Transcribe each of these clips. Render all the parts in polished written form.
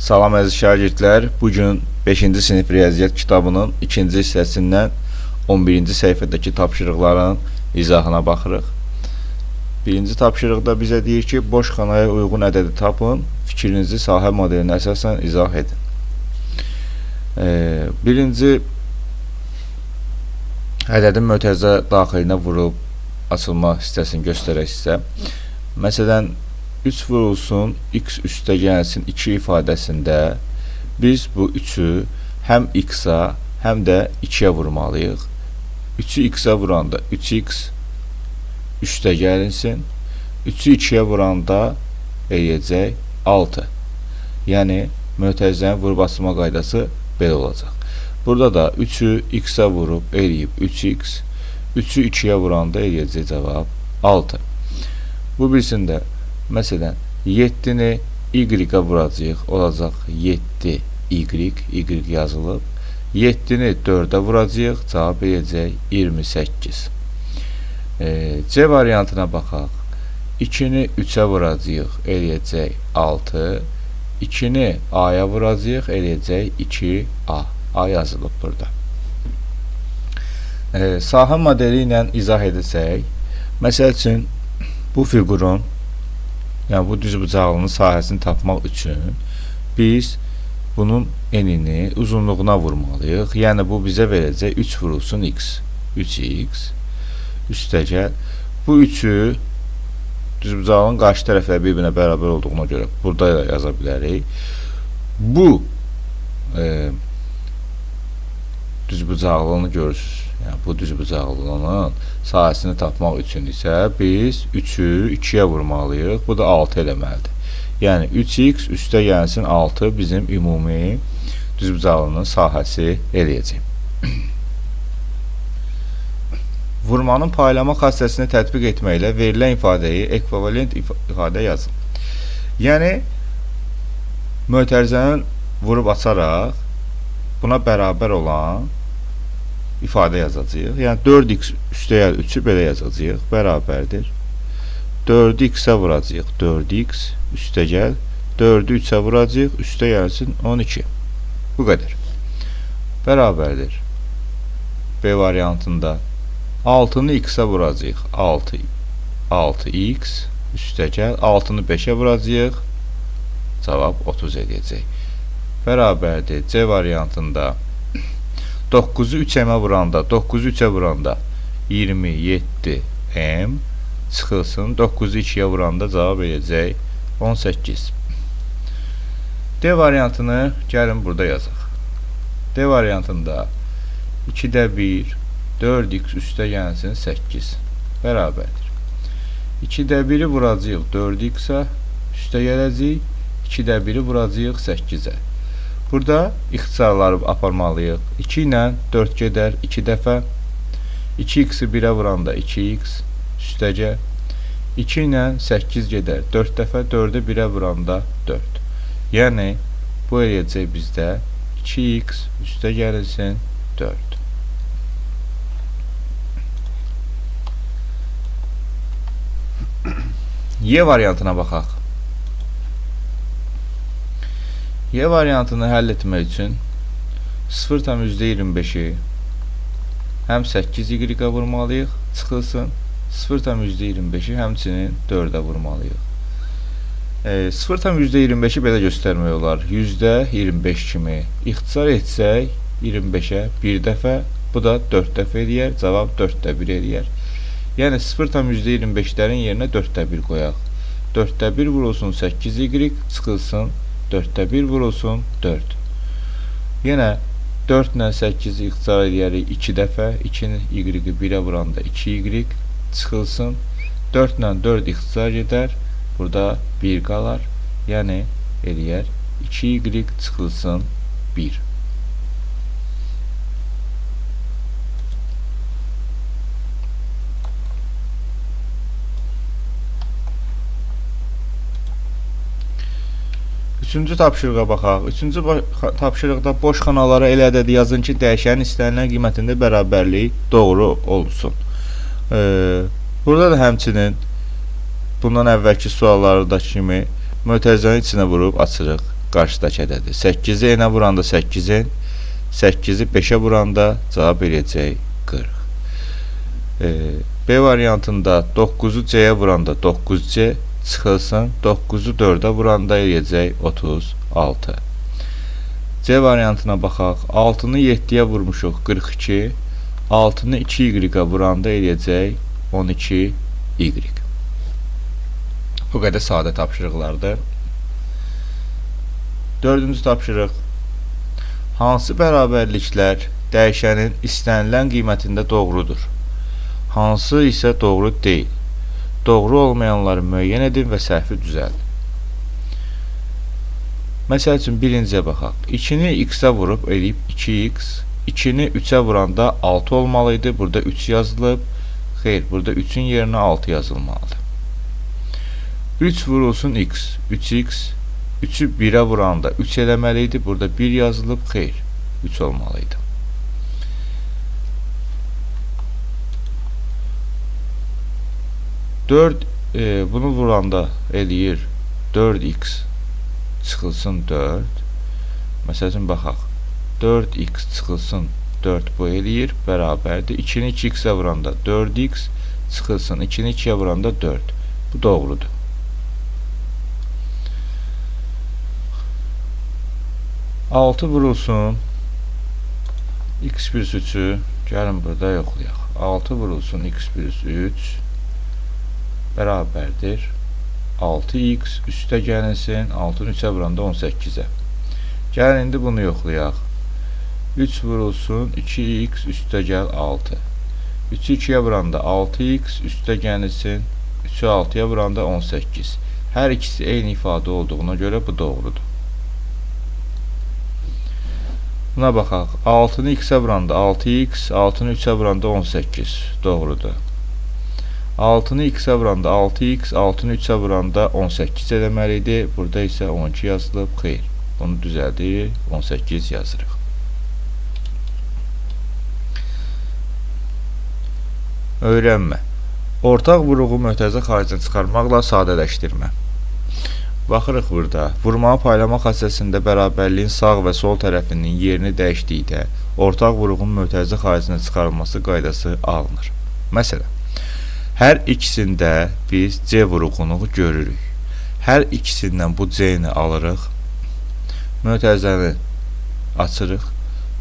Salam əziz şagirdlər, bugün 5-ci sinif riyaziyyat kitabının 2-ci hissəsindən 11-ci səhifədəki tapşırıqların izahına baxırıq. Birinci tapşırıqda bizə deyir ki, boş xanaya uyğun ədədi tapın, fikrinizi sahə modelinə əsasən izah edin. Birinci ədədin mötərizə daxilinə vurub açılma hissəsini göstərək sizə. Məsələn, 3 vurulsun x üstə gəlsin 2 ifadəsində biz bu 3-ü həm x-a, həm də 2-yə vurmalıyıq. 3-ü x-a vuranda 3x üstə gəlinsin, 3-ü 2-yə vuranda eləyəcək 6. Yəni, mötərizənin vurub açılma qaydası belə olacaq. Burada da 3-ü x-a vurub eləyib 3x, 3-ü 2-yə vuranda eləyəcək cavab 6. Bu birisində məsələn, 7-ni y-a vuracaq, olacaq 7y, y yazılıb. 7-ni 4-ə vuracaq, cavab eləyəcək 28. C variantına baxaq. 2-ni 3-ə vuracaq, eləyəcək 6. 2-ni a-ya vuracaq, eləyəcək 2a. A yazılıb burada. Sahə modeli ilə izah edəcək. Məsəl üçün, bu fiqurun yəni bu düzbucaqlının sahəsini tapmaq üçün biz bunun enini uzunluğuna vurmalıyıq. Yəni bu bizə verəcək 3 vurulsun x. 3x üstə gəl. Bu 3-ü düzbucaqlının qarşı tərəfləri bir-birinə bərabər olduğuna görə burada da yaza bilərik. Bu düzbucaqlığını görürsünüz. Yəni, bu düzbucaqlığının sahəsini tapmaq üçün isə biz 3-ü 2-yə vurmalıyıq. Bu da 6 eləməlidir. Yəni, 3x üstə gəlsin 6 bizim ümumi düzbucaqlığının sahəsi eləyəcək. Vurmanın paylama xassəsini tətbiq etməklə verilən ifadəyi ekvivalent ifadə yazın. Yəni, mötərizənin vurub açaraq buna bərabər olan ifadə yazacağıq. Yəni 4x üstə gəl 3-ü belə yazacağıq. Bərabərdir. 4x-ə vuracağıq. 4x üstə gəl. 4-ü 3-ə vuracağıq. Üstə gəlsin 12. Bu qədər. Bərabərdir. B variantında 6-nı x-ə vuracağıq. 6x üstə gəl. 6-nı 5-ə vuracağıq. Cavab 30 edəcək. Bərabərdir. C variantında 9-u 3-ə vuranda 9-u 3-ə vuranda 27m çıxılsın. 9-u 2-yə vuranda cavab edəcək 18. D variantını gəlin burada yazaq. D variantında 2-də 1 4x üstə gəlsin 8 bərabərdir. 2-də 1-i vuracaq 4x-ə üstə gələcək. 2-də 1-i vuracaq 8-ə. Burada ixtisarları aparmalıyıq. 2 ilə 4 gedər 2 dəfə. 2x-i 1-ə vuranda 2x üstəcə. 2 ilə 8 gedər 4 dəfə. 4-ü 1-ə vuranda 4. Yəni, bu eləyəcək bizdə 2x üstə gəlinsin 4. Y variantına baxaq. Y variantını həll etmək üçün 0,25-i həm 8y-ə vurmalıyıq, çıxılsın. 0,25-i həmçinin 4-ə vurmalıyıq. 0,25-i belə göstərmək olar. %25 kimi ixtisar etsək 25-ə 1 dəfə, bu da 4 dəfə eləyər, cavab 4də 1 eləyər. Yəni 0,25-lərin yerinə 4də 1 qoyaq. 4də 1 vurulsun 8y, çıxılsın. 4də 1 vurulsun 4. Yenə 4 ilə 8-i ixtisar edərik 2 dəfə. 2-ni y-i 1-ə vuranda 2y çıxılsın. 4 ilə 4 ixtisar edər. Burada 1 qalar. Yəni eləyər 2y çıxılsın 1. Üçüncü tapşırığa baxaq. Üçüncü tapşırıqda boş xanalara elə ədədi yazın ki, dəyişənin istənilən qiymətində bərabərlik doğru olsun. Burada da həmçinin bundan əvvəlki suallardakı kimi mötərizənin içinə vurub açırıq. qarşıdakı ədədir. 8-i n-ə vuranda 8-in, 8-i 5-ə vuranda cavab eləyəcək 40. B variantında 9-u C-yə vuranda 9C çıxılsın, 9-u 4-ə vuranda eləyəcək 36. C variantına baxaq. 6-nı 7-yə vurmuşuq 42, 6-nı 2y-ə vuranda eləyəcək 12y. Bu qədər sadə tapşırıqlardır. 4-cü tapşırıq. Hansı bərabərliklər dəyişənin istənilən qiymətində doğrudur? Hansı isə doğru deyil? Doğru olmayanları müəyyən edin və səhvi düzəldin. Məsəl üçün, birinciyə baxaq. 2-ni x-ə vurub eləyib 2x, 2-ni 3-ə vuranda 6 olmalıydı. Burada 3 yazılıb. Xeyr, burada 3-ün yerinə 6 yazılmalıdır. 3 vurulsun x, 3x, 3-ü 1-ə vuranda 3 eləməliydi. Burada 1 yazılıb. Xeyr, 3 olmalıydı. Bunu vuranda eləyir 4x çıxılsın 4. Məsələn, baxaq. 4x çıxılsın 4 bu eləyir, bərabərdir. 2-ni 2x-ə vuranda 4x çıxılsın 2-ni 2-yə vuranda 4. Bu doğrudur. Altı vurulsun x plus 3-ü, gəlin burada yoxlayaq. 6 vurulsun x plus 3 bərabərdir 6x, üstə gəlinsin 6-nı 3-ə vuranda 18-ə. Gəlin indi bunu yoxlayaq. 3 vurulsun 2x, üstə gəl 6. 3-ü 2-yə vuranda 6x, üstə gəlinsin 3-ü 6-ya vuranda 18. Hər ikisi eyni ifadə olduğuna görə bu doğrudur. Buna baxaq. 6-nı x-ə vuranda 6x, 6-nı 3-ə vuranda 18. Doğrudur. 6-nı x-ə vuranda 6x, 6-nı 3-ə vuranda 18 eləməliydi. Burada isə 12 yazılıb. Xeyr. Bunu düzəldir. 18 yazırıq. Öyrənmə. Ortaq vuruğu mötərizə xaricinə çıxarmaqla sadələşdirmə. Baxırıq burada. Vurmanı paylamaq xassəsində bərabərliyin sağ və sol tərəfinin yerini dəyişdikdə ortaq vuruğun mötərizə xaricinə çıxarılması qaydası alınır. Məsələn, hər ikisində biz C vuruğunu görürük. Hər ikisindən bu C-ni alırıq. Mötərizəni açırıq.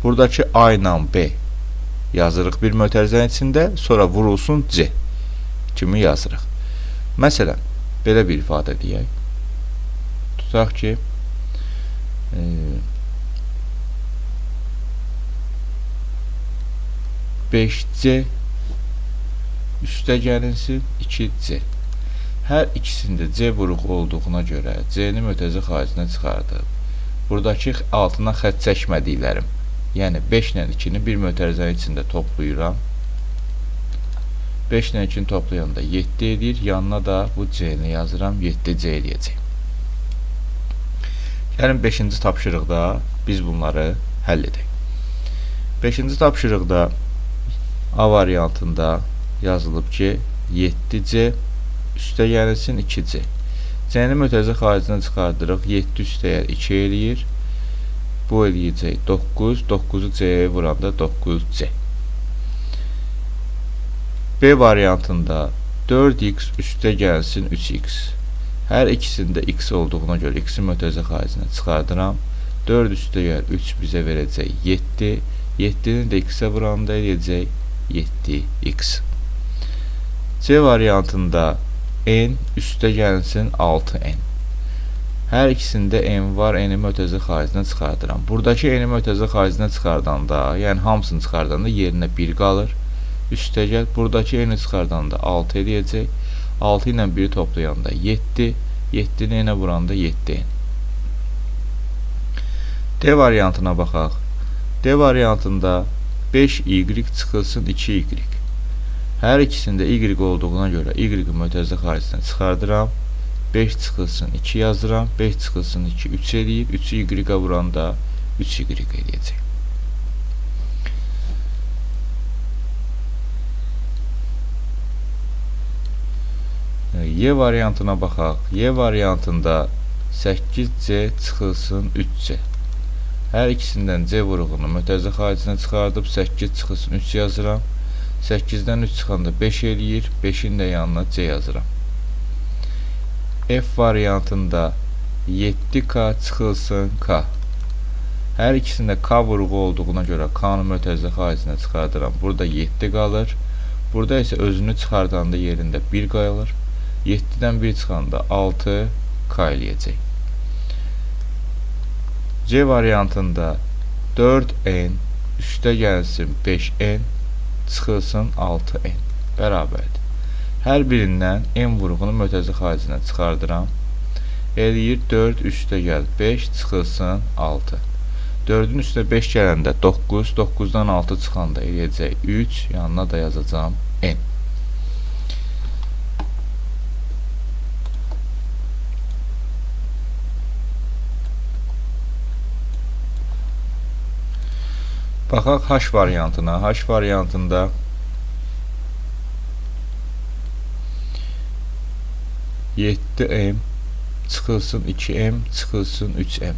Buradakı A ilə B yazırıq bir mötərizənin içində, sonra vurulsun C kimi yazırıq. Məsələn, belə bir ifadə deyək. Tutaq ki, 5C üstə gəlinsin 2C. Hər ikisində C vuruğu olduğuna görə C-ni mötərizə xaricinə çıxardıb. Buradakı altına xətt çəkmədiklərim, yəni 5 ilə 2-ni bir mötərizənin içində toplayıram. 5 ilə 2-ni toplayanda 7 edir. Yanına da bu C-ni yazıram. 7C eləyəcək. Gəlin 5-ci tapşırıqda biz bunları həll edək. 5-ci tapşırıqda A variantında yazılıb ki 7C üstə gəlinsin 2C. C-ni mötərizə xaricinə çıxardırıq. 7 üstəyə 2 eləyir. Bu eləyəcək 9. 9-u C-yə vuranda 9C. B variantında 4x üstə gəlsin 3x. Hər ikisində x olduğuna görə x-i mötərizə xaricinə çıxardıram. 4 üstə gəl 3 bizə verəcək 7. 7-ni də x-ə vuranda eləyəcək 7x. C variantında n üstə gəlsin 6n. Hər ikisində n var, n-i mötərizə xaricinə çıxardıram. Buradakı n-i mötərizə xaricinə çıxardanda, yəni hamısını çıxardanda yerinə 1 qalır. Üstə gəl, buradakı n-i çıxardanda 6 eləyəcək. 6 ilə 1-i toplayanda 7, 7-ni n-ə vuranda 7n. D variantına baxaq. D variantında 5y çıxılsın 2y. Hər ikisində y olduğuna görə y-i mötərizə xaricinə çıxardıram. 5 çıxılsın 2 yazıram. 5 çıxılsın 2, 3 eləyir. 3-ü y-ə vuranda 3y eləyəcək. Y variantına baxaq. Y variantında 8C çıxılsın 3C. Hər ikisindən C vurğunu mötərizə xaricinə çıxardıb 8 çıxılsın 3 yazıram. 8-dən 3 çıxanda 5 eləyir. 5-in də yanına C yazıram. F variantında 7K çıxılsın K. Hər ikisində K vurğu olduğuna görə K-nı mötərizə xaricinə çıxardıram. Burada 7 qalır. Burada isə özünü çıxardanda yerində 1 qalır. 7-dən 1 çıxanda 6K eləyəcək. C variantında 4N üstə gəlsin 5N çıxılsın 6N bərabərdir. Hər birindən N vurğunu mötərizə xaricinə çıxardıram. Eləyir 4 üstə gəl 5 çıxılsın 6. 4-ün üstə 5 gələndə 9, 9-dan 6 çıxanda eləyəcək 3, yanına da yazacağım N. Baxaq H variantına. H variantında M çıxılsın 2M çıxılsın 3M.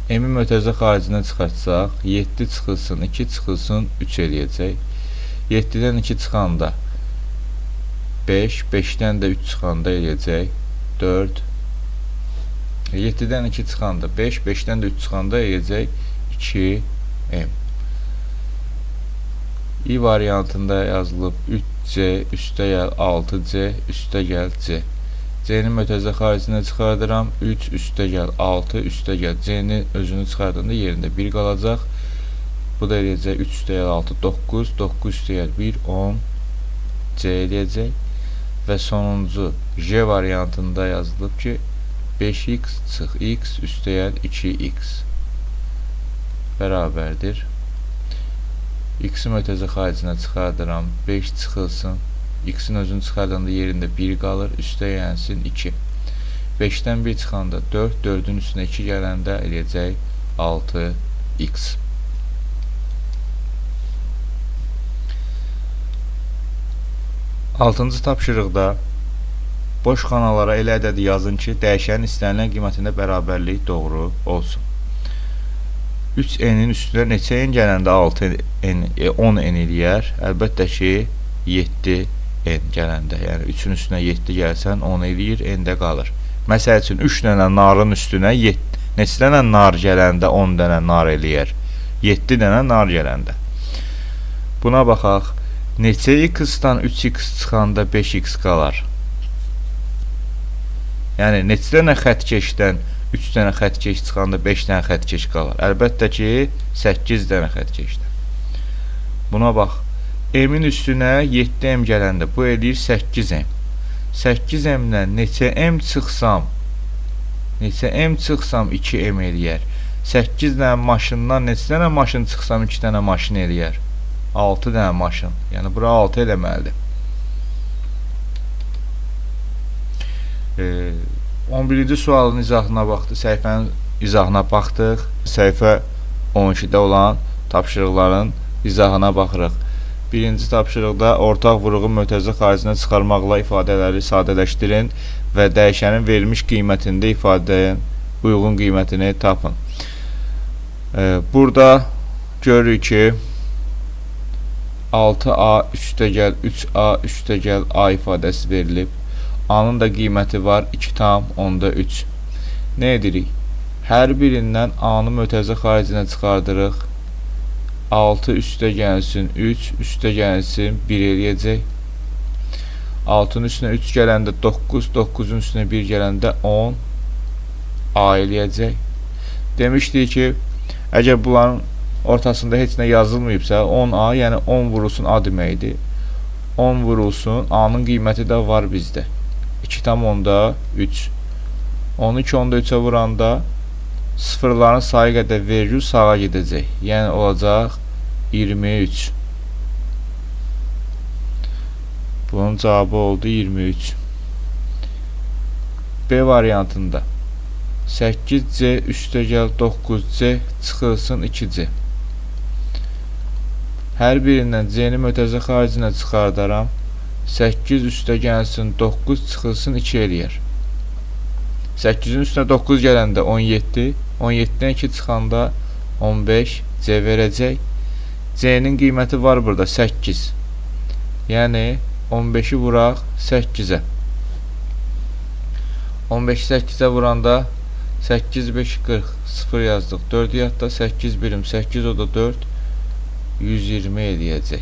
M-i mötərizə xaricinə çıxartsaq 7 çıxılsın 2 çıxılsın 3 eləyəcək. 7-dən 2 çıxanda 5, 5-dən də 3 çıxanda eləyəcək 4. 7-dən 2 çıxanda 5, 5-dən də 3 çıxanda eləyəcək 2M. I variantında yazılıb 3C üstə gəl 6C üstə gəl C. C-ni mötərizə xaricinə çıxardıram. 3 üstə gəl 6 üstə gəl. C-ni özünü çıxardığında yerində 1 qalacaq. Bu da eləyəcək 3 üstə gəl 6 9, 9 üstə gəl 1 10 C eləyəcək. Və sonuncu J variantında yazılıb ki 5x çıx x üstə gəl 2x bərabərdir. X-i mötərizə xaricinə çıxardıram. 5 çıxılsın. X-in özünü çıxardanda yerində 1 qalır. Üstə gəlsin 2. 5-dən 1 çıxanda 4, 4-ün üstünə 2 gələndə eləyəcək 6x. Altıncı tapşırıqda boş xanalara elə ədədi yazın ki, dəyişənin istənilən qiymətində bərabərlik doğru olsun. 3N-in üstünə neçə N gələndə 6N, 10N eləyər. Əlbəttə ki, 7N gələndə. Yəni 3-ün üstünə 7 gəlsən 10 eləyir, N də qalır. Məsəl üçün 3 dənə narın üstünə neçə dənə nar gələndə 10 dənə nar eləyər? 7 dənə nar gələndə. Buna baxaq. Neçə x-dan 3x çıxanda 5x qalar? Yəni neçə dənə xəttkeşdən 3 dənə xəttkeş çıxanda 5 dənə xəttkeş qalar. Əlbəttə ki, 8 dənə xəttkeşdən. Buna bax. M-in üstünə 7M gələndə bu eləyir 8M. 8M-dən neçə M çıxsam 2M eləyər. 8 dənə maşından neçə dənə maşın çıxsam 2 dənə maşın eləyər. 6 dənə maşın. Yəni bura 6 eləməlidir. 11-ci sualın izahına baxdıq, səhifənin izahına baxdıq. Səhifə 12-də olan tapşırıqların izahına baxırıq. Birinci tapşırıqda ortaq vurğu mötərizə xaricinə çıxarmaqla ifadələri sadələşdirin və dəyişənin verilmiş qiymətində ifadənin uyğun qiymətini tapın. Burada görürük ki 6A üstə gəl 3A üstə gəl A ifadəsi verilib. A-nın da qiyməti var 2 tam onda 3. Nə edirik? Hər birindən A-nı mötərizə xaricinə çıxardırıq. 6 üstə gəlsin 3 üstə gəlsin 1 eləyəcək. 6-nın üstünə 3 gələndə 9, 9-un üstünə 1 gələndə 10 A eləyəcək. Demişdik ki, əgər bunların ortasında heç nə yazılmayıbsa 10A, yəni 10 vurulsun A deməkdir. 10 vurulsun, A-nın qiyməti də var bizdə. 2 tam onda 3. 12 onda 3-ə vuranda sıfırların sayı qədər vergül sağa gedəcək. Yəni olacaq 23. Bunun cavabı oldu 23. B variantında 8C üstə gəl 9C çıxılsın 2C. Hər birindən C-ni mötərizə xaricinə çıxardaram. 8 üstə gəlsin 9 çıxılsın 2 eləyər. 8-in üstünə 9 gələndə 17, 17-dən 2 çıxanda 15 C verəcək. C-nin qiyməti var burada 8. Yəni 15-i vuraq 8-ə. 15-i 8-ə vuranda 8, 5, 40, 0 yazdıq. 4 yadda 8 birim, 8 o da 4, 120 eləyəcək.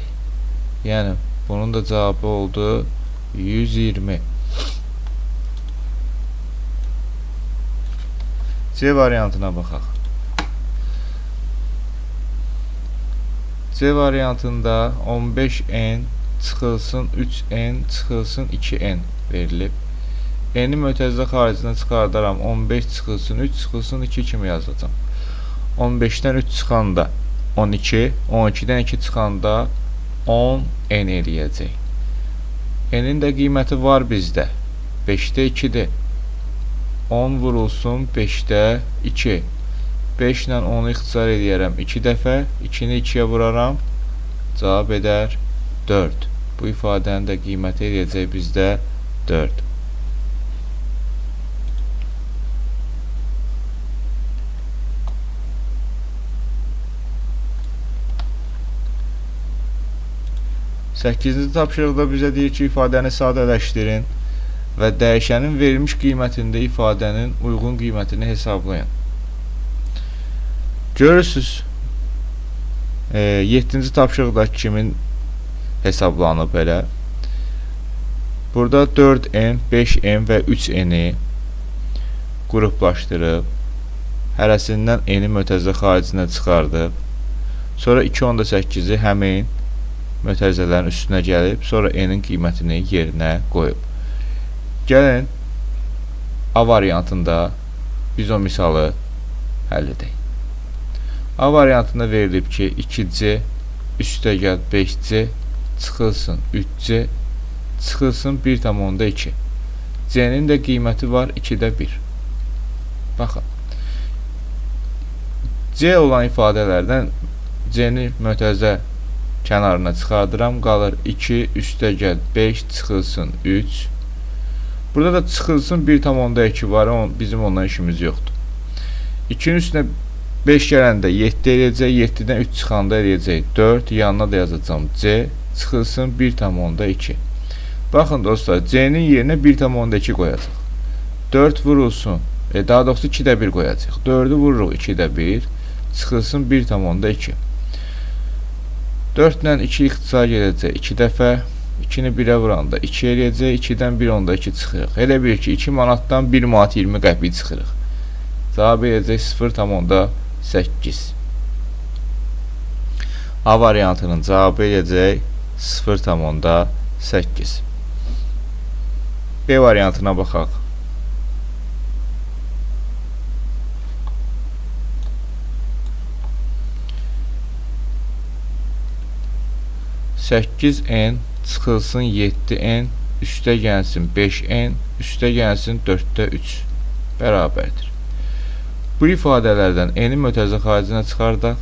Yəni bunun da cavabı oldu 120. C variantına baxaq. C variantında 15n çıxılsın 3n çıxılsın 2n verilib. N-i mötərizə xaricinə çıxardaram. 15 çıxılsın 3 çıxılsın 2 kimi yazacağam. 15-dən 3 çıxanda 12, 12-dən 2 çıxanda 10n eləyəcək. N-in də qiyməti var bizdə. 5-də 2-dir. 10 vurulsun 5-də 2. 5 ilə 10-u ixtisar edərəm 2 dəfə. 2-ni 2-yə vuraram. Cavab edər 4. Bu ifadənin də qiyməti eləyəcək bizdə 4. Səkkizinci tapşırıqda bizə deyir ki, ifadəni sadələşdirin və dəyişənin verilmiş qiymətində ifadənin uyğun qiymətini hesablayın. Görürsünüz, 7-ci tapşırıqdakı kimin hesablanıb belə. Burada 4n, 5n və 3n-i qruplaşdırıb, hərəsindən n-i mötərizə xaricinə çıxardıb, sonra 2.8-i həmin mötərizələrin üstünə gəlib, sonra n-in qiymətini yerinə qoyub. Gəlin, A variantında biz o misalı həll edək. A variantında verilib ki, 2c üstəgəl 5c çıxılsın 3c çıxılsın 1,2. C-nin də qiyməti var 2-də 1. Baxın. C olan ifadələrdən C-ni mötərizə kənarına çıxardıram, qalır 2 üstəgəl 5 çıxılsın 3. Burada da çıxılsın 1,2 var, bizim ondan işimiz yoxdur. 2-nin üstünə 5 gələndə 7 eləyəcək, 7-dən 3 çıxanda eləyəcək 4, yanına da yazacağım C çıxılsın 1,2. Baxın dostlar, C-nin yerinə 1,2 qoyacaq. 4 vurulsun, daha doğrusu 2-də 1 qoyacaq. 4-ü vururuq 2-də 1, çıxılsın 1,2. 4 ilə 2 ixtisar gedəcək 2 dəfə, 2-ni 1-ə vuranda 2 eləyəcək, 2-dən 1,2 çıxırıq. Elə bir ki, 2 manatdan 1 manat 20 qəpik çıxırıq. Cavab eləyəcək 0,8. A variantının cavabı eləyəcək 0,8. B variantına baxaq. Səkkiz n çıxılsın 7n üstə gəlsin 5n üstə gəlsin 4-də 3 bərabərdir. Bu ifadələrdən n-i mötərizə xaricinə çıxardaq.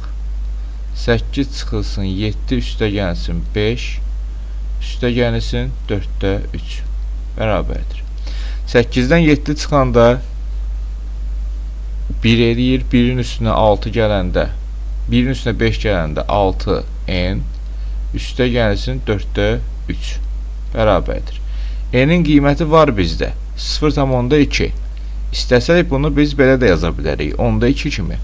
8 çıxılsın 7 üstə gəlsin 5 üstə gəlsin 4-də 3 bərabərdir. 8-dən 7 çıxanda 1 eləyir. 1-in üstünə 6 gələndə 1-in üstünə 5 gələndə 6n üstə gəlsin 4-də 3 bərabərdir. N-in qiyməti var bizdə 0,2. İstəsək bunu biz belə də yaza bilərik. 10-da 2 kimi.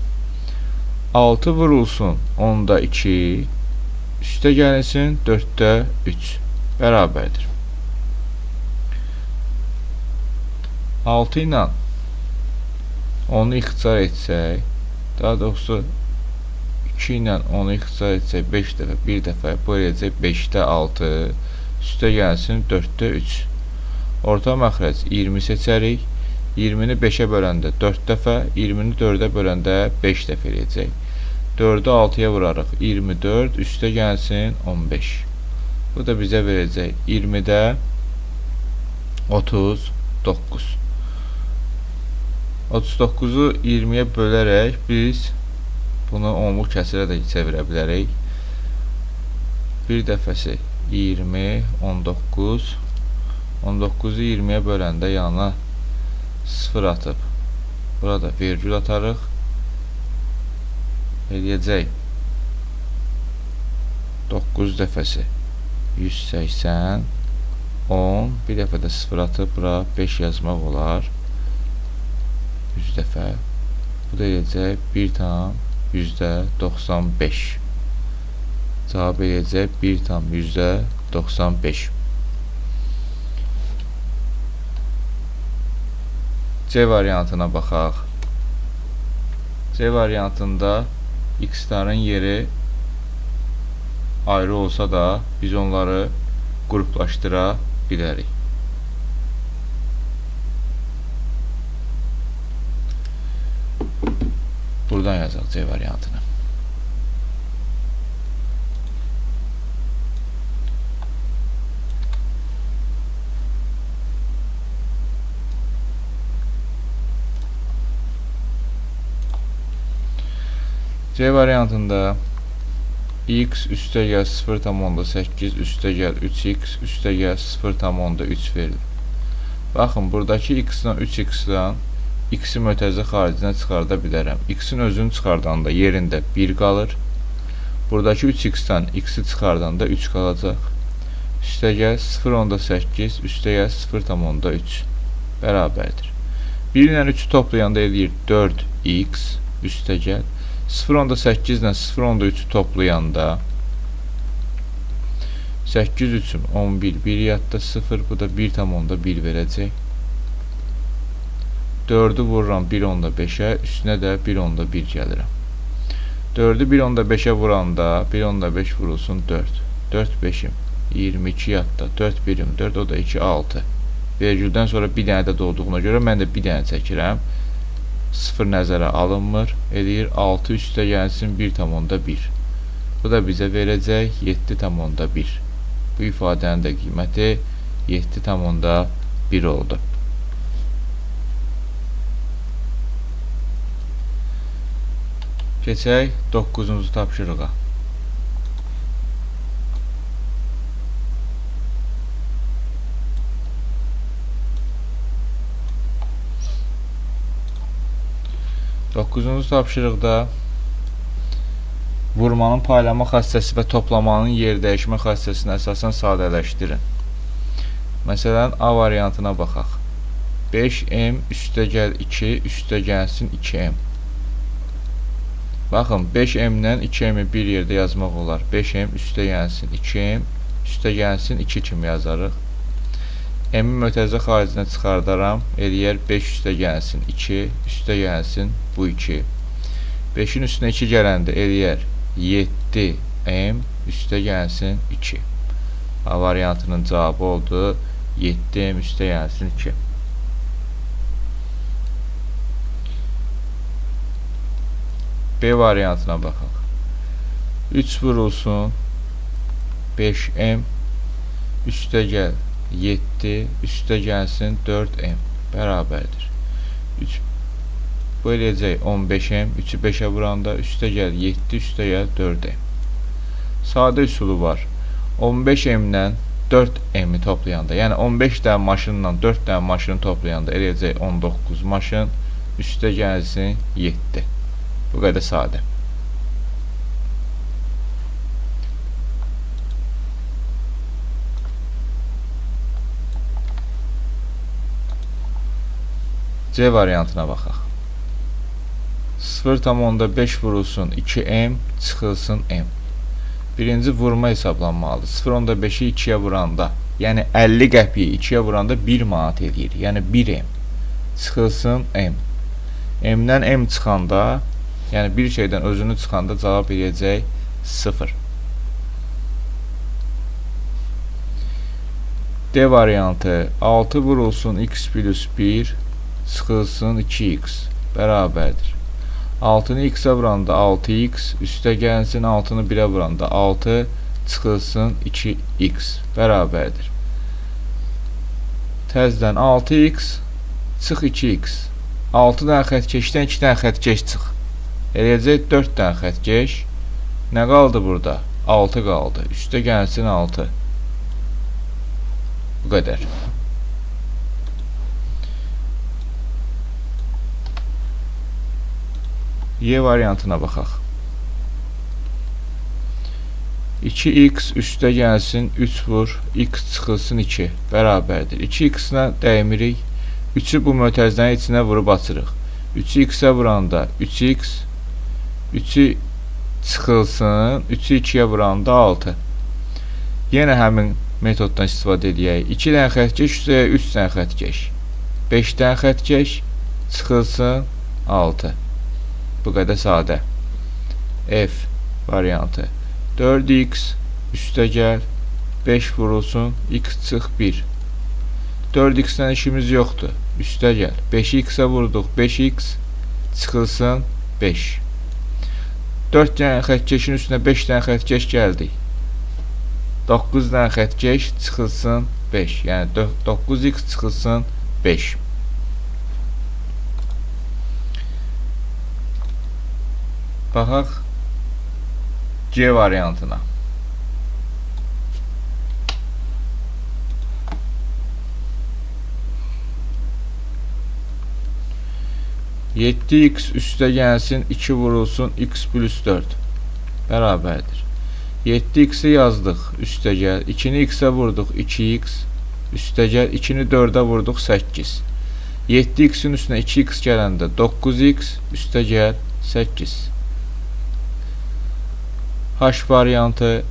6 vurulsun 10-da 2 üstə gəlsin 4-də 3 bərabərdir. 6 ilə 10-u ixtisar etsək, daha doğrusu 2 ilə 10-u ixtisar etsək 5 dəfə, 1 dəfə, bu eləyəcək 5-də 6, üstə gəlsin 4-də 3. Orta məxrəc 20 seçərik, 20-ni 5-ə böləndə 4 dəfə, 20-ni 4-ə böləndə 5 dəfə eləyəcək. 4-ü 6-ya vurarıq, 24, üstə gəlsin 15. Bu da bizə verəcək 20-də 39. 39-u 20-yə bölərək biz bunu onluq kəsirə də çevirə bilərik. Bir dəfəsi 20, 19. 19-u 20-yə böləndə yanına 0 atıb burada vergül atarıq. Eləyəcək 9 dəfəsi 180 10 bir dəfə də 0 atıb bura 5 yazmaq olar 100 dəfə. Bu da eləyəcək 1,95. Cavab eləyəcək 1,95. C variantına baxaq. C variantında x-ların yeri ayrı olsa da biz onları qruplaşdıra bilərik. Buradan yazaq C variantını. C variantında x üstəgəl 0,8 üstəgəl 3x üstəgəl 0,3 verilir. Baxın, buradakı x-dan 3x-dan x-i mötərizə xaricinə çıxarda bilərəm. X-in özünü çıxardanda yerində 1 qalır. Buradakı 3x-dan x-i çıxardanda 3 qalacaq. Üstəgəl 0,8 üstəgəl 0,3 bərabərdir. 1 ilə 3-ü toplayanda eləyir 4x üstəgəl 0,8 ilə 0,3-ü toplayanda 8 üçün 11, 1 yadda 0, bu da 1,1 verəcək. 4-ü vururam 1,5-ə, üstünə də 1,1 gəlirəm. 4-ü 1,5-ə vuranda 1,5 vurulsun 4. 4 5-im 22 yadda 4 birim 4, o da 2, 6. Vergüldən sonra bir dənə də doğduğuna görə mən də bir dənə çəkirəm. 0 nəzərə alınmır. Eləyir 6 üstə gəlsin 1,1. Bu da bizə verəcək 7,1. Bu ifadənin də qiyməti 7,1 oldu. Keçək 9-cu tapşırığa. Doqquzuncu tapşırıqda vurmanın paylanma xassəsi və toplamanın yer dəyişmə xassəsini əsasən sadələşdirin. Məsələn, A variantına baxaq. 5m üstəgəl 2 üstəgəlsin 2m. Baxın, 5m-dən 2m-i bir yerdə yazmaq olar. 5m üstəgəlsin 2m üstəgəlsin 2 kimi yazarıq. M-i mötərizə xaricinə çıxardaram. Eləyər 5 üstəgəlsin 2 üstəgəlsin bu 2. 5-in üstünə 2 gələndə eləyər 7m üstəgəlsin 2. A variantının cavabı oldu 7m üstəgəlsin 2. B variantına baxaq. 3 vurulsun 5m üstəgəl 7 üstəgəlsin 4m bərabərdir. 3 bu eləyəcək 15m, 3-ü 5-ə vuranda üstəgəl 7 üstəgəl 4m. Sadə üsulu var. 15m-dən 4m-i toplayanda, yəni 15 dənə maşınla 4 dənə maşını toplayanda eləyəcək 19 maşın, üstəgəlsin 7. Bu qədər sadə. C variantına baxaq. 0,5 vurulsun 2m çıxılsın m. Birinci vurma hesablanmalıdır. 0,5-i 2-yə vuranda, yəni 50 qəpiyi 2-yə vuranda 1 manat eləyir. Yəni 1m çıxılsın m. M-dən m çıxanda, yəni bir şeydən özünü çıxanda cavab eləyəcək 0. D variantı 6 vurulsun x plus 1 çıxılsın 2x bərabərdir. 6-nı x-ə vuranda 6x, üstə gəlsin 6-nı 1-ə vuranda 6 çıxılsın 2x bərabərdir. Təzdən 6x çıx 2x. 6 dənə xətkeşdən 2 dənə xətkeş çıx. Eləyəcək 4 dənə xətkeş. Nə qaldı burada? 6 qaldı. Üstə gəlsin 6. Bu qədər. Y variantına baxaq. 2x üstə gəlsin 3 vur x çıxılsın 2 bərabərdir. 2x-nə dəymirik. 3'ü bu mötərizənin içinə vurub açırıq. 3'ü x-ə vuranda 3x, 3'ü çıxılsın, 3'ü 2'yə vuranda 6. Yenə həmin metoddan istifadə edək. 2 dənə xəttkeş üstə 3 dənə xəttkeş. 5 dənə xəttkeş çıxılsın 6. Bu qədər sadə. F variantı. 4x üstə gəl 5 vurulsun x çıx 1. 4x-dən işimiz yoxdur. Üstə gəl. 5'i x-ə vurduq. 5x çıxılsın 5. 4 dənə xəttkeşin üstünə 5 dənə xəttkeş gəldik. 9 dənə xəttkeş çıxılsın 5. Yəni 9x çıxılsın 5. Baxaq C variantına. 7x üstə gəlsin 2 vurulsun x plus 4 bərabərdir. 7x'i yazdıq üstə gəl. 2'ni x'ə vurduq 2x üstə gəl. 2'ni 4'ə vurduq 8. 7x'in üstünə 2x gələndə 9x üstə gəl 8. H variantı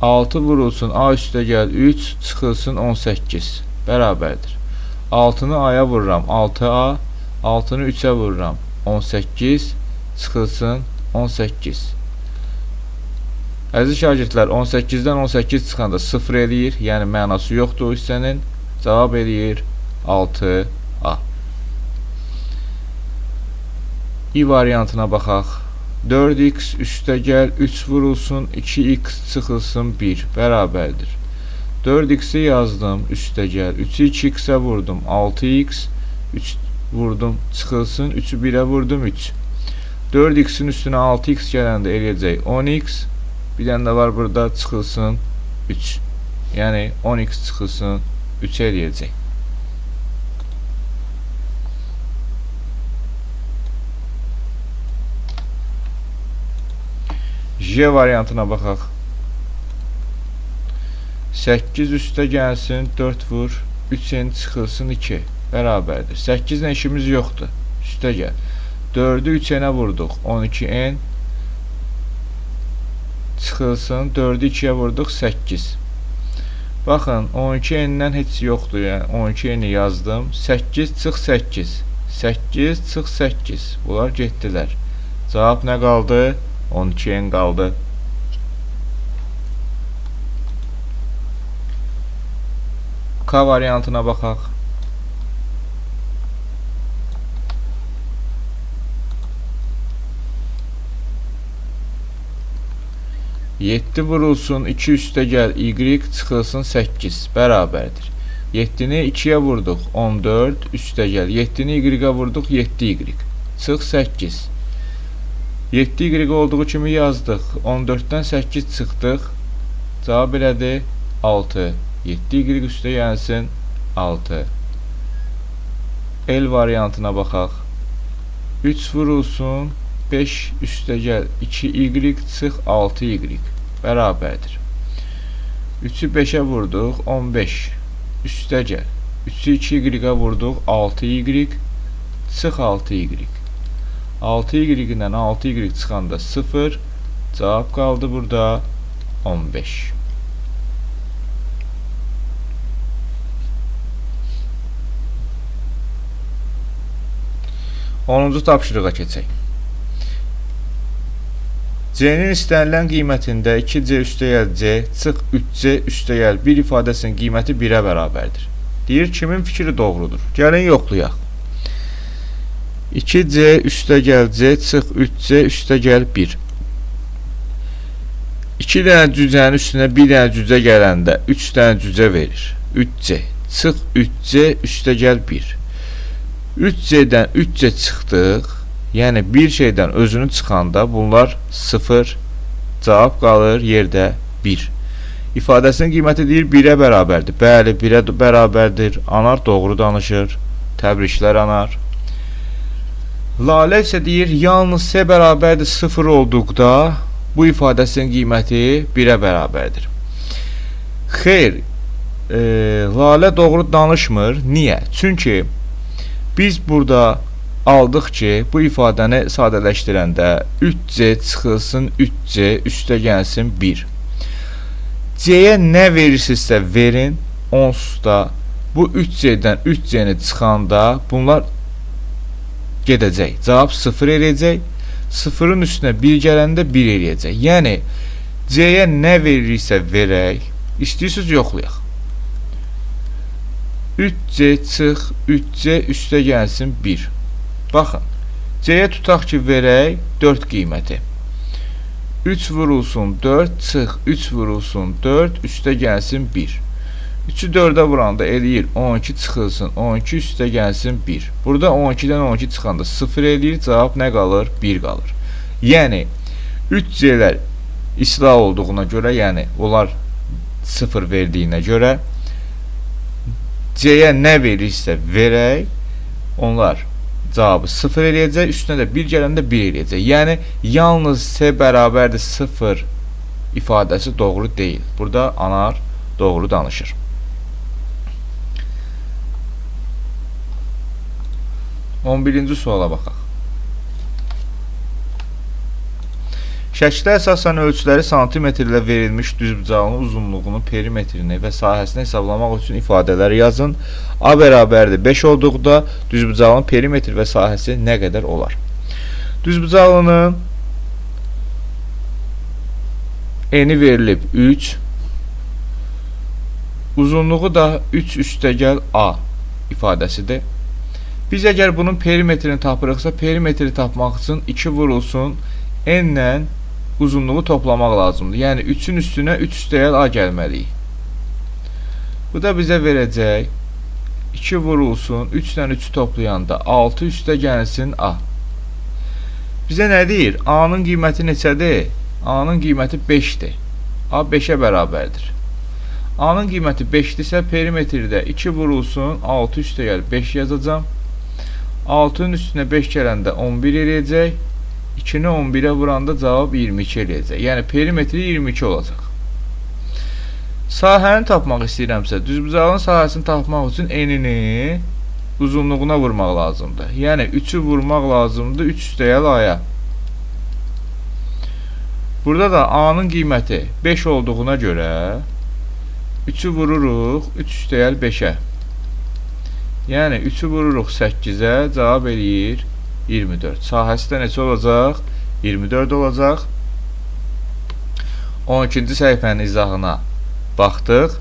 6 vurulsun a üstə gəl 3 çıxılsın 18 bərabərdir. 6'nı a'ya vururam 6a, 6'nı 3'ə vururam 18 çıxılsın 18. Əziz şagirdlər, 18-dən 18 çıxanda 0 eləyir, yəni mənası yoxdur o hissənin. Cavab eləyir 6a. İ variantına baxaq. 4x üstə gəl 3 vurulsun 2x çıxılsın 1 bərabərdir. 4x'i yazdım üstə gəl. 3'ü 2x'ə vurdum 6x 3 vurdum çıxılsın 3'ü 1'ə vurdum 3. 4x'in üstünə 6x gələndə eləyəcək 10x. Bir dənə də var burada çıxılsın 3. Yəni 10x çıxılsın 3 eləyəcək. J variantına baxaq. 8 üstə gəlsin 4 vur 3n çıxılsın 2 bərabərdir. 8 ilə işimiz yoxdur. Üstə gəl. 4'ü 3n'ə vurduq 12n çıxılsın 4'ü 2'yə vurduq 8. Baxın 12n'dən heç yoxdur, yəni 12n'i yazdım. 8 çıx 8. 8 çıx 8. Bunlar getdilər. Cavab nə qaldı? 12n qaldı. K variantına baxaq. 7 vurulsun 2 üstə gəl y çıxılsın 8 bərabərdir. 7'ni 2'yə vurduq 14 üstə gəl. 7'ni y-ə vurduq 7y çıx 8. 7y olduğu kimi yazdıq. 14'dən 8 çıxdıq. Cavab elədi 6. 7y üstə gəlsin 6. L variantına baxaq. 3 vurulsun 5 üstə gəl 2y çıx 6y bərabərdir. 3'ü 5'ə vurduq 15 üstə gəl. 3'ü 2y-ə vurduq 6y çıx 6y. 6y-dən 6y çıxanda 0. Cavab qaldı burada 15. 10-cu tapşırığa keçək. C-nin istənilən qiymətində 2C üstə gəl C çıx 3C üstə gəl 1 ifadəsinin qiyməti 1'ə bərabərdir. Deyir, kimin fikri doğrudur? Gəlin yoxlayaq. 2C üstə gəl C çıx 3C üstə gəl 1. 2 dənə cücənin üstünə 1 dənə cücə gələndə 3 dənə cücə verir. 3C çıx 3C üstə gəl 1. 3C'dən 3C çıxdıq. Yəni bir şeydən özünü çıxanda bunlar 0. Cavab qalır yerdə 1. İfadəsinin qiyməti deyir 1'ə bərabərdir. Bəli, 1'ə bərabərdir. Anar doğru danışır. Təbriklər Anar. Lalə isə deyir, yalnız S bərabərdir 0 olduqda bu ifadəsinin qiyməti 1-ə bərabərdir. Xeyr, Lalə doğru danışmır. Niyə? Çünki biz burada aldıq ki, bu ifadəni sadələşdirəndə 3C çıxılsın 3C üstə gəlsin 1. C-yə nə verirsinizsə verin, onsuz da bu 3C-dən 3C-ni çıxanda bunlar gedəcək. Cavab 0 eləyəcək. 0-ın üstünə 1 gələndə 1 eləyəcək. Yəni, C-yə nə verirsə verək, istəyirsiniz yoxlayaq. 3C çıx, 3C üstə gəlsin 1. Baxın, C-yə tutaq ki, verək 4 qiyməti. 3 vurulsun 4, çıx, 3 vurulsun 4, üstə gəlsin 1. 3-ü 4-ə vuranda eləyir 12 çıxılsın, 12 üstə gəlsin 1. Burada 12-dən 12 çıxanda 0 eləyir, cavab nə qalır? 1 qalır. Yəni, 3C-lər islah olduğuna görə, yəni onlar 0 verdiyinə görə C-yə nə verirsə verək, onlar cavabı 0 eləyəcək, üstünə də 1 gələndə 1 eləyəcək. Yəni, yalnız S bərabərdir 0 ifadəsi doğru deyil. Burada anar doğru danışır. 11-ci suala baxaq. Şəkildə əsasən ölçüləri santimetr ilə verilmiş düzbucağının uzunluğunu, perimetrini və sahəsini hesablamaq üçün ifadələri yazın. A bərabərdir 5 olduqda düzbucağının perimetr və sahəsi nə qədər olar? Düzbucağının eni verilib 3, uzunluğu da 3 üstəgəl A ifadəsidir. Biz əgər bunun perimetrini tapırıqsa, perimetri tapmaq üçün 2 vurulsun n ilə uzunluğu toplamaq lazımdır. Yəni 3-ün üstünə 3 üstəgəl A gəlməliyik. Bu da bizə verəcək 2 vurulsun 3 ilə 3'ü toplayanda 6 üstə gəlsin A. Bizə nə deyir? A-nın qiyməti neçədir? A-nın qiyməti 5'dir. A 5'ə bərabərdir. A-nın qiyməti 5'dirsə perimetrdə 2 vurulsun 6 üstəgəl 5 yazacağam. 6'nın üstünə 5 gələndə 11 eləyəcək. 2'ni 11'ə vuranda cavab 22 eləyəcək. Yəni perimetri 22 olacaq. Sahəni tapmaq istəyirəmsə, düzbucağın sahəsini tapmaq üçün enini uzunluğuna vurmaq lazımdır. Yəni 3'ü vurmaq lazımdır 3 üstəgəl A-ya. Burada da A-nın qiyməti 5 olduğuna görə 3'ü vururuq 3 üstəgəl 5'ə. Yəni 3'ü vururuq 8'ə, cavab eləyir 24. Sahəsi də neçə olacaq? 24 olacaq. 12-ci səhifənin izahına baxdıq.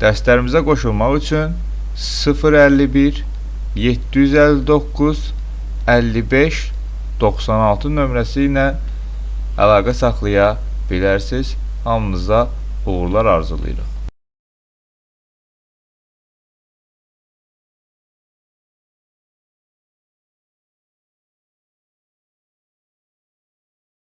Dərslərimizə qoşulmaq üçün 051 759 55 96 nömrəsi ilə əlaqə saxlaya bilərsiniz. Hamınıza uğurlar arzulayırıq.